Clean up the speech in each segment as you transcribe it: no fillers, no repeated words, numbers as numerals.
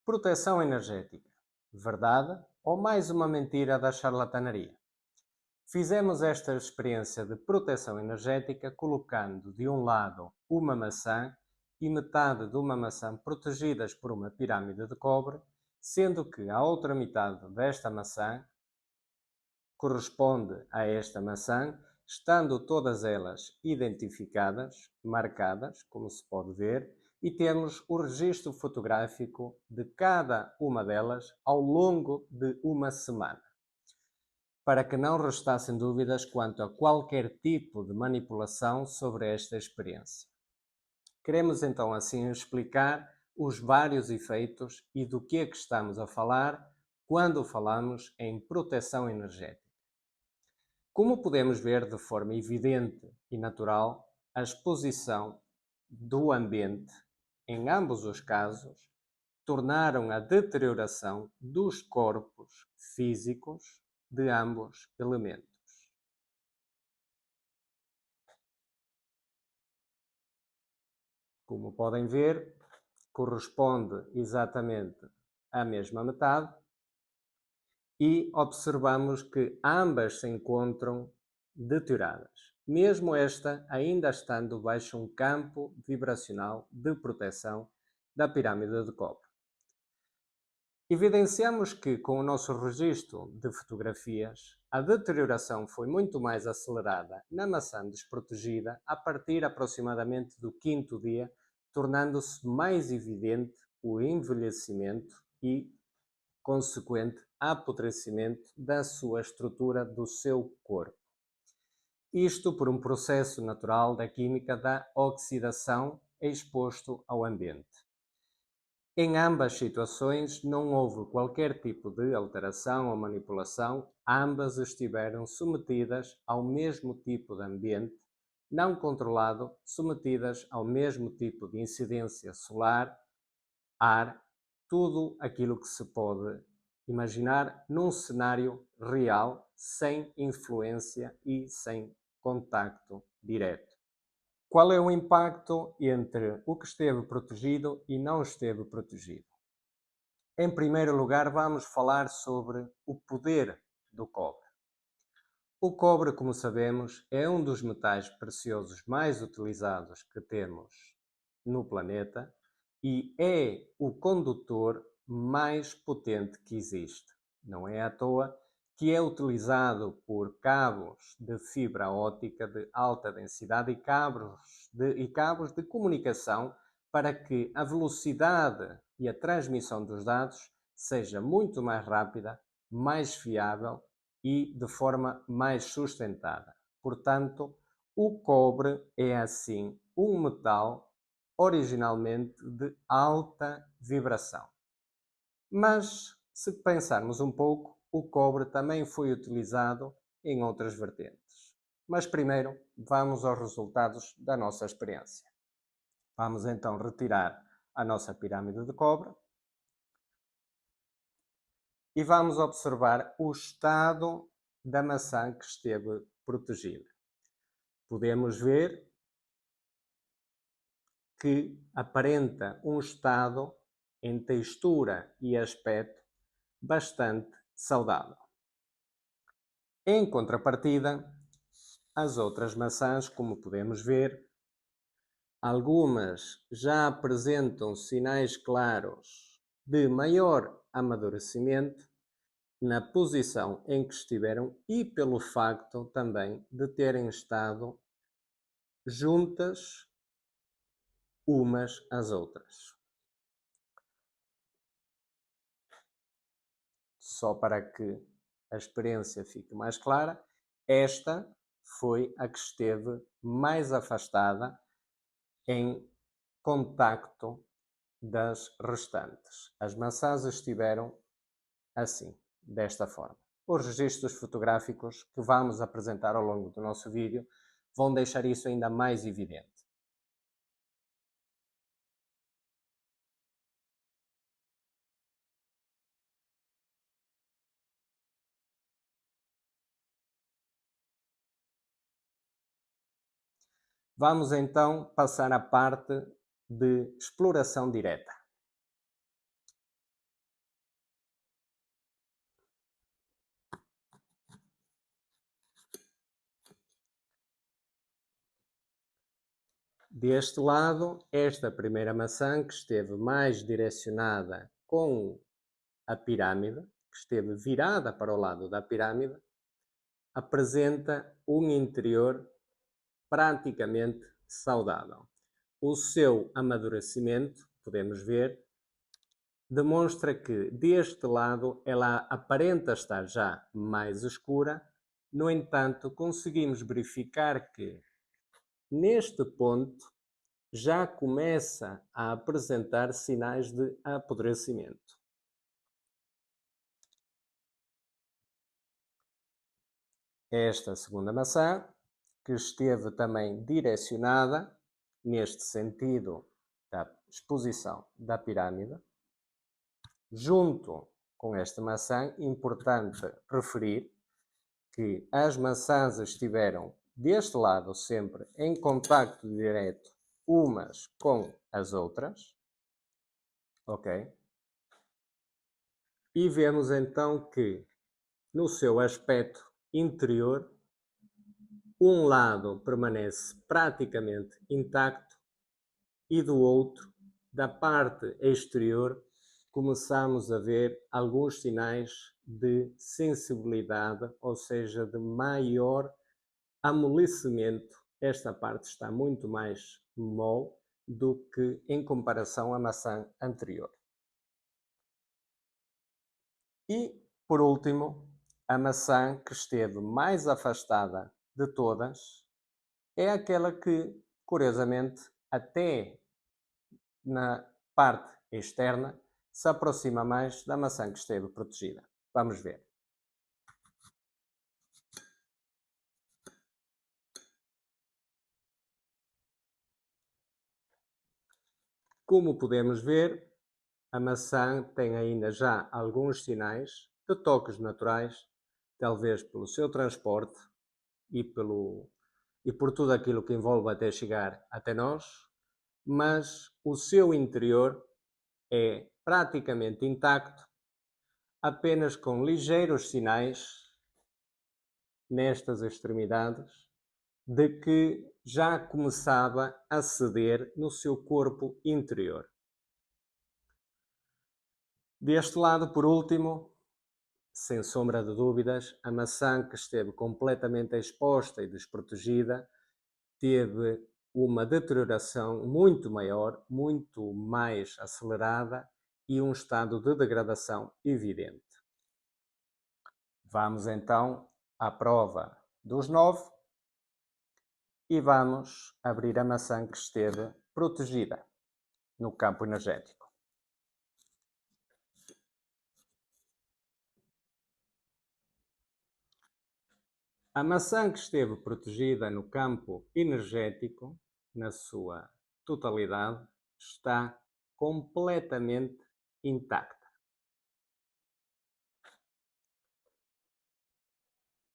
Proteção energética. Verdade ou mais uma mentira da charlatanaria? Fizemos esta experiência de proteção energética colocando de um lado uma maçã e metade de uma maçã protegidas por uma pirâmide de cobre, sendo que a outra metade desta maçã corresponde a esta maçã, estando todas elas identificadas, marcadas, como se pode ver, e temos o registro fotográfico de cada uma delas ao longo de uma semana, para que não restassem dúvidas quanto a qualquer tipo de manipulação sobre esta experiência. Queremos então assim explicar os vários efeitos e do que é que estamos a falar quando falamos em proteção energética. Como podemos ver de forma evidente e natural, a exposição do ambiente, em ambos os casos, tornaram a deterioração dos corpos físicos de ambos elementos. Como podem ver, corresponde exatamente à mesma metade e observamos que ambas se encontram deterioradas, mesmo esta ainda estando baixo um campo vibracional de proteção da pirâmide de cobre. Evidenciamos que, com o nosso registro de fotografias, a deterioração foi muito mais acelerada na maçã desprotegida a partir aproximadamente do quinto dia, tornando-se mais evidente o envelhecimento e consequente apodrecimento da sua estrutura do seu corpo. Isto por um processo natural da química da oxidação exposto ao ambiente. Em ambas situações não houve qualquer tipo de alteração ou manipulação, ambas estiveram submetidas ao mesmo tipo de ambiente, não controlado, submetidas ao mesmo tipo de incidência solar, ar, tudo aquilo que se pode imaginar num cenário real, sem influência e sem contacto direto. Qual é o impacto entre o que esteve protegido e não esteve protegido? Em primeiro lugar, vamos falar sobre o poder do cobre. O cobre, como sabemos, é um dos metais preciosos mais utilizados que temos no planeta e é o condutor mais potente que existe. Não é à toa que é utilizado por cabos de fibra óptica de alta densidade e cabos de comunicação para que a velocidade e a transmissão dos dados seja muito mais rápida, mais fiável e de forma mais sustentada. Portanto, o cobre é assim um metal originalmente de alta vibração. Mas, se pensarmos um pouco, o cobre também foi utilizado em outras vertentes. Mas primeiro, vamos aos resultados da nossa experiência. Vamos então retirar a nossa pirâmide de cobre e vamos observar o estado da maçã que esteve protegida. Podemos ver que aparenta um estado em textura e aspecto bastante saudável. Em contrapartida, as outras maçãs, como podemos ver, algumas já apresentam sinais claros de maior amadurecimento na posição em que estiveram e pelo facto também de terem estado juntas umas às outras. Só para que a experiência fique mais clara, esta foi a que esteve mais afastada em contacto das restantes. As maçãs estiveram assim, desta forma. Os registros fotográficos que vamos apresentar ao longo do nosso vídeo vão deixar isso ainda mais evidente. Vamos então passar à parte de exploração direta. Deste lado, esta primeira maçã que esteve mais direcionada com a pirâmide, que esteve virada para o lado da pirâmide, apresenta um interior praticamente saudável. O seu amadurecimento, podemos ver, demonstra que deste lado ela aparenta estar já mais escura, no entanto, conseguimos verificar que neste ponto já começa a apresentar sinais de apodrecimento. Esta segunda maçã, que esteve também direcionada neste sentido da exposição da pirâmide, junto com esta maçã, importante referir que as maçãs estiveram deste lado sempre em contacto direto umas com as outras, ok? E vemos então que no seu aspecto interior, um lado permanece praticamente intacto e do outro, da parte exterior, começamos a ver alguns sinais de sensibilidade, ou seja, de maior amolecimento. Esta parte está muito mais mole do que em comparação à maçã anterior. E, por último, a maçã que esteve mais afastada de todas é aquela que, curiosamente, até na parte externa, se aproxima mais da maçã que esteve protegida. Vamos ver. Como podemos ver, a maçã tem ainda já alguns sinais de toques naturais, talvez pelo seu transporte e por tudo aquilo que envolve até chegar até nós, mas o seu interior é praticamente intacto, apenas com ligeiros sinais nestas extremidades de que já começava a ceder no seu corpo interior. Deste lado, por último, sem sombra de dúvidas, a maçã que esteve completamente exposta e desprotegida teve uma deterioração muito maior, muito mais acelerada e um estado de degradação evidente. Vamos então à prova dos 9 e vamos abrir a maçã que esteve protegida no campo energético. A maçã que esteve protegida no campo energético, na sua totalidade, está completamente intacta.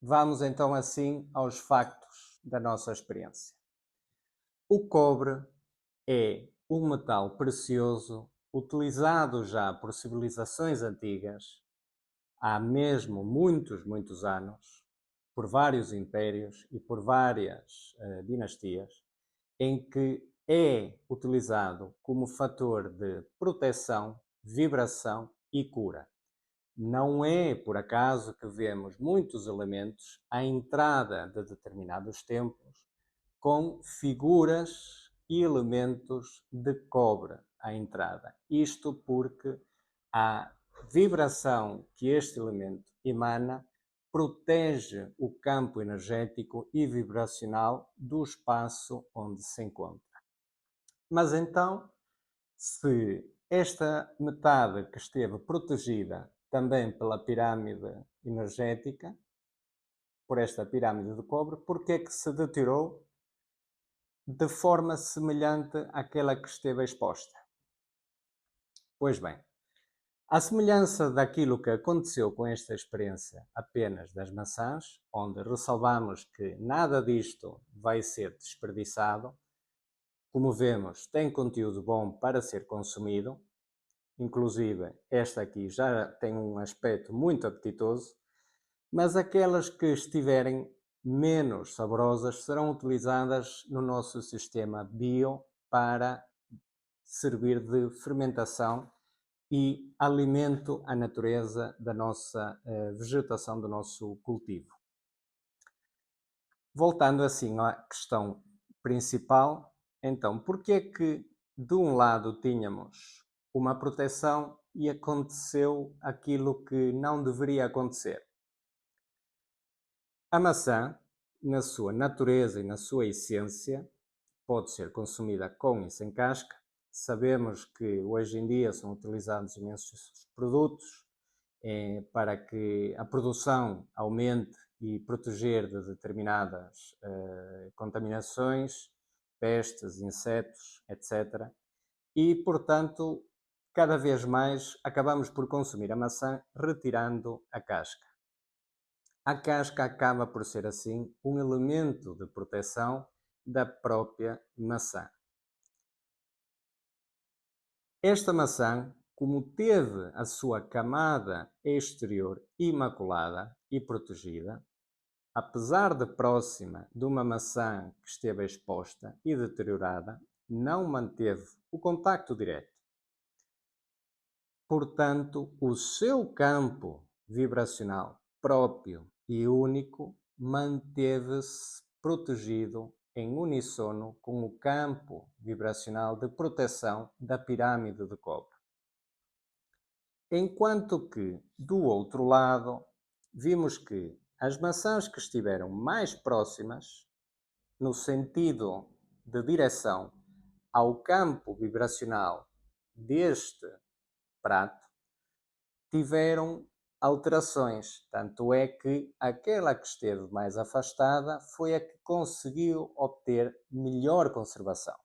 Vamos então assim aos factos da nossa experiência. O cobre é um metal precioso utilizado já por civilizações antigas, há mesmo muitos anos, por vários impérios e por várias dinastias, em que é utilizado como fator de proteção, vibração e cura. Não é por acaso que vemos muitos elementos à entrada de determinados templos com figuras e elementos de cobre à entrada. Isto porque a vibração que este elemento emana protege o campo energético e vibracional do espaço onde se encontra. Mas então, se esta metade que esteve protegida também pela pirâmide energética, por esta pirâmide de cobre, por que é que se deteriorou de forma semelhante àquela que esteve exposta? Pois bem, à semelhança daquilo que aconteceu com esta experiência apenas das maçãs, onde ressalvamos que nada disto vai ser desperdiçado, como vemos, tem conteúdo bom para ser consumido, inclusive esta aqui já tem um aspecto muito apetitoso, mas aquelas que estiverem menos saborosas serão utilizadas no nosso sistema bio para servir de fermentação e alimento à natureza da nossa vegetação, do nosso cultivo. Voltando assim à questão principal, então, porque é que de um lado tínhamos uma proteção e aconteceu aquilo que não deveria acontecer? A maçã, na sua natureza e na sua essência, pode ser consumida com e sem casca. Sabemos que hoje em dia são utilizados imensos produtos para que a produção aumente e proteger de determinadas contaminações, pestes, insetos, etc. E, portanto, cada vez mais acabamos por consumir a maçã retirando a casca. A casca acaba por ser, assim, um elemento de proteção da própria maçã. Esta maçã, como teve a sua camada exterior imaculada e protegida, apesar de próxima de uma maçã que esteve exposta e deteriorada, não manteve o contacto direto. Portanto, o seu campo vibracional próprio e único manteve-se protegido em uníssono com o campo vibracional de proteção da pirâmide de cobre. Enquanto que, do outro lado, vimos que as maçãs que estiveram mais próximas, no sentido de direção ao campo vibracional deste prato, tiveram alterações. Tanto é que aquela que esteve mais afastada foi a que conseguiu obter melhor conservação.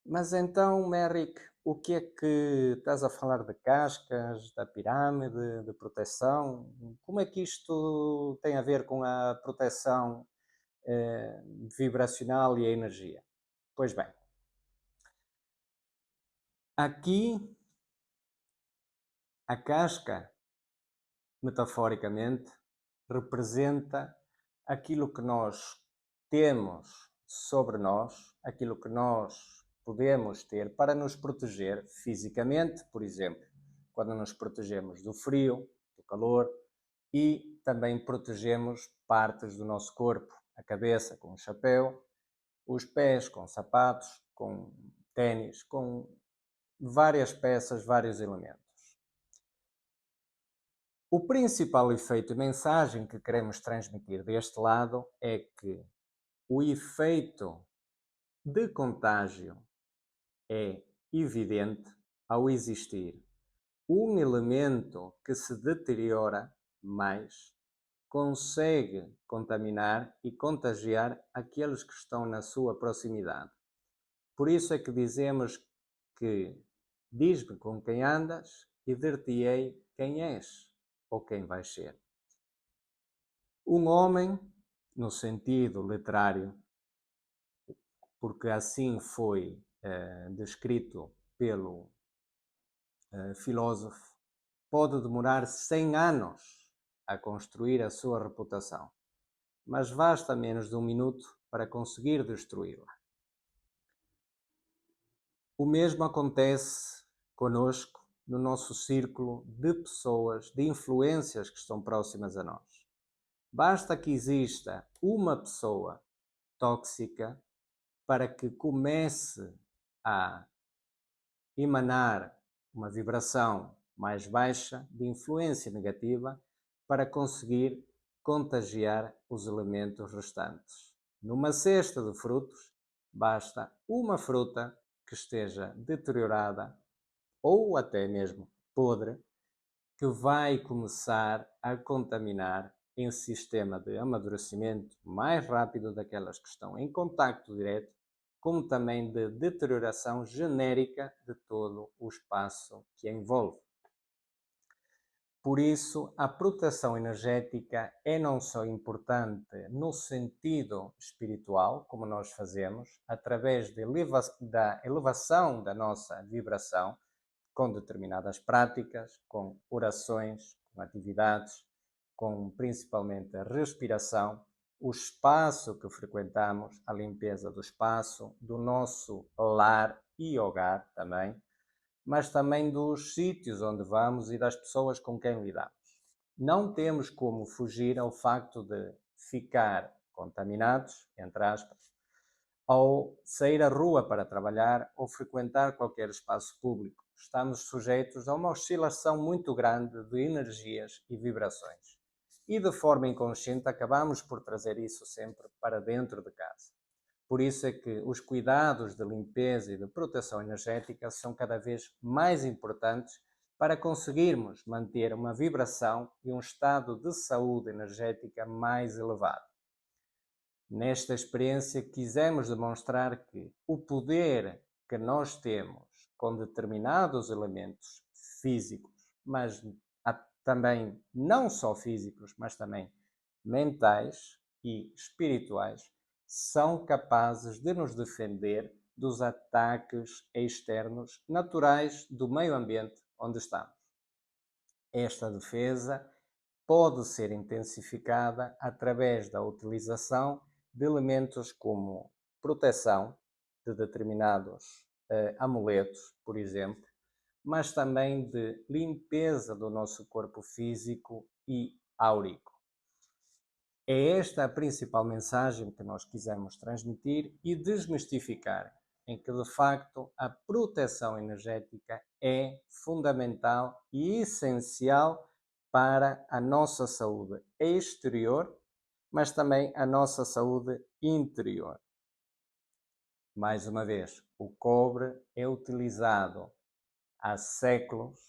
Mas então, Merrick, o que é que estás a falar de cascas, da pirâmide, de proteção? Como é que isto tem a ver com a proteção vibracional e a energia? Pois bem, aqui a casca, metaforicamente, representa aquilo que nós temos sobre nós, aquilo que nós podemos ter para nos proteger fisicamente, por exemplo, quando nos protegemos do frio, do calor, e também protegemos partes do nosso corpo, a cabeça com o chapéu, os pés com sapatos, com ténis, com várias peças, vários elementos. O principal efeito e mensagem que queremos transmitir deste lado é que o efeito de contágio é evidente ao existir um elemento que se deteriora mais, consegue contaminar e contagiar aqueles que estão na sua proximidade. Por isso é que dizemos que diz-me com quem andas e dir-te-ei quem és ou quem vais ser. Um homem, no sentido literário, porque assim foi descrito pelo filósofo, pode demorar 100 anos a construir a sua reputação, mas basta menos de um minuto para conseguir destruí-la. O mesmo acontece conosco no nosso círculo de pessoas, de influências que estão próximas a nós. Basta que exista uma pessoa tóxica para que comece a emanar uma vibração mais baixa de influência negativa para conseguir contagiar os elementos restantes. Numa cesta de frutos, basta uma fruta que esteja deteriorada ou até mesmo podre, que vai começar a contaminar em sistema de amadurecimento mais rápido daquelas que estão em contacto direto, como também de deterioração genérica de todo o espaço que a envolve. Por isso, a proteção energética é não só importante no sentido espiritual, como nós fazemos, através da elevação da nossa vibração, com determinadas práticas, com orações, com atividades, com principalmente a respiração, o espaço que frequentamos, a limpeza do espaço, do nosso lar e hogar também, mas também dos sítios onde vamos e das pessoas com quem lidamos. Não temos como fugir ao facto de ficar contaminados, entre aspas, ao sair à rua para trabalhar ou frequentar qualquer espaço público. Estamos sujeitos a uma oscilação muito grande de energias e vibrações. E de forma inconsciente acabamos por trazer isso sempre para dentro de casa. Por isso é que os cuidados de limpeza e de proteção energética são cada vez mais importantes para conseguirmos manter uma vibração e um estado de saúde energética mais elevado. Nesta experiência, quisemos demonstrar que o poder que nós temos com determinados elementos físicos, mas também não só físicos, mas também mentais e espirituais, são capazes de nos defender dos ataques externos naturais do meio ambiente onde estamos. Esta defesa pode ser intensificada através da utilização de elementos como proteção de determinados amuletos, por exemplo, mas também de limpeza do nosso corpo físico e áurico. É esta a principal mensagem que nós quisemos transmitir e desmistificar, em que de facto a proteção energética é fundamental e essencial para a nossa saúde exterior, mas também a nossa saúde interior. Mais uma vez, o cobre é utilizado há séculos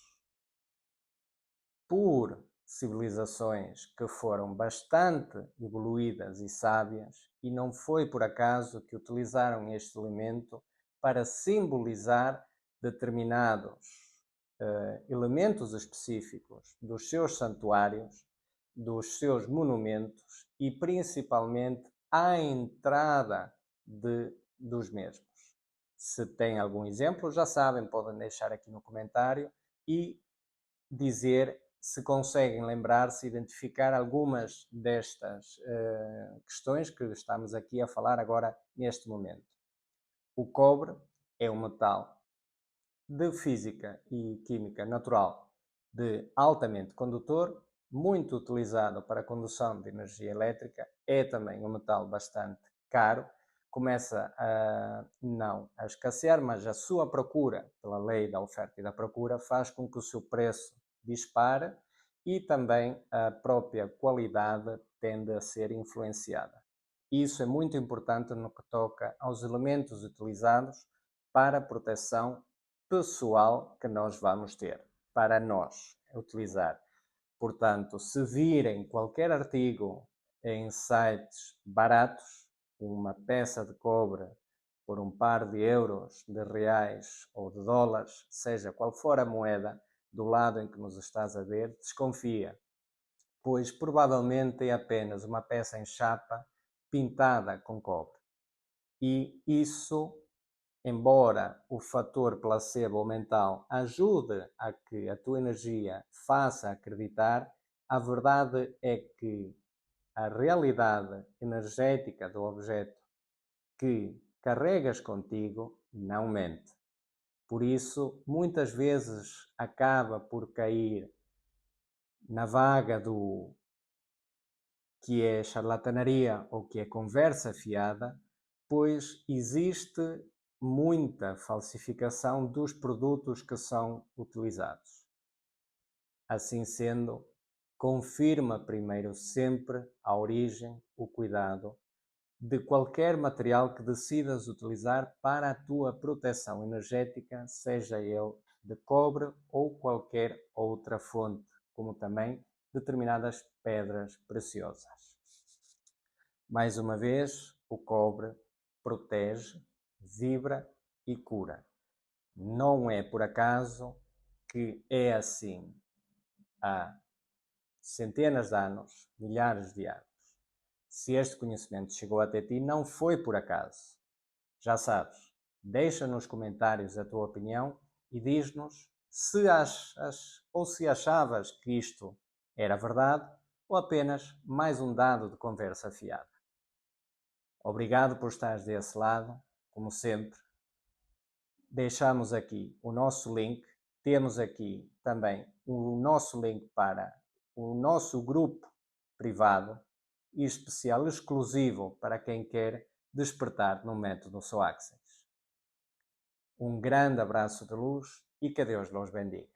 por civilizações que foram bastante evoluídas e sábias, e não foi por acaso que utilizaram este elemento para simbolizar determinados elementos específicos dos seus santuários, dos seus monumentos e principalmente à entrada dos mesmos. Se tem algum exemplo, já sabem, podem deixar aqui no comentário e dizer se conseguem lembrar-se, identificar algumas destas questões que estamos aqui a falar agora neste momento. O cobre é um metal de física e química natural de altamente condutor, muito utilizado para a condução de energia elétrica, é também um metal bastante caro, começa não a escassear, mas a sua procura, pela lei da oferta e da procura, faz com que o seu preço dispare e também a própria qualidade tende a ser influenciada. Isso é muito importante no que toca aos elementos utilizados para a proteção pessoal que nós vamos ter, para nós utilizar. Portanto, se virem qualquer artigo em sites baratos, uma peça de cobre por um par de euros, de reais ou de dólares, seja qual for a moeda, do lado em que nos estás a ver, desconfia, pois provavelmente é apenas uma peça em chapa pintada com cobre. E isso, embora o fator placebo ou mental ajude a que a tua energia faça acreditar, a verdade é que a realidade energética do objeto que carregas contigo não mente. Por isso, muitas vezes acaba por cair na vaga do que é charlatanaria ou que é conversa fiada, pois existe muita falsificação dos produtos que são utilizados. Assim sendo, confirma primeiro sempre a origem, o cuidado de qualquer material que decidas utilizar para a tua proteção energética, seja ele de cobre ou qualquer outra fonte, como também determinadas pedras preciosas. Mais uma vez, o cobre protege, vibra e cura. Não é por acaso que é assim há centenas de anos, milhares de anos. Se este conhecimento chegou até ti, não foi por acaso. Já sabes, deixa nos comentários a tua opinião e diz-nos se achas ou se achavas que isto era verdade ou apenas mais um dado de conversa fiada. Obrigado por estares desse lado, como sempre. Deixamos aqui o nosso link, temos aqui também o nosso link para o nosso grupo privado e especial exclusivo para quem quer despertar no método SOACSES. Um grande abraço de luz e que Deus los bendiga.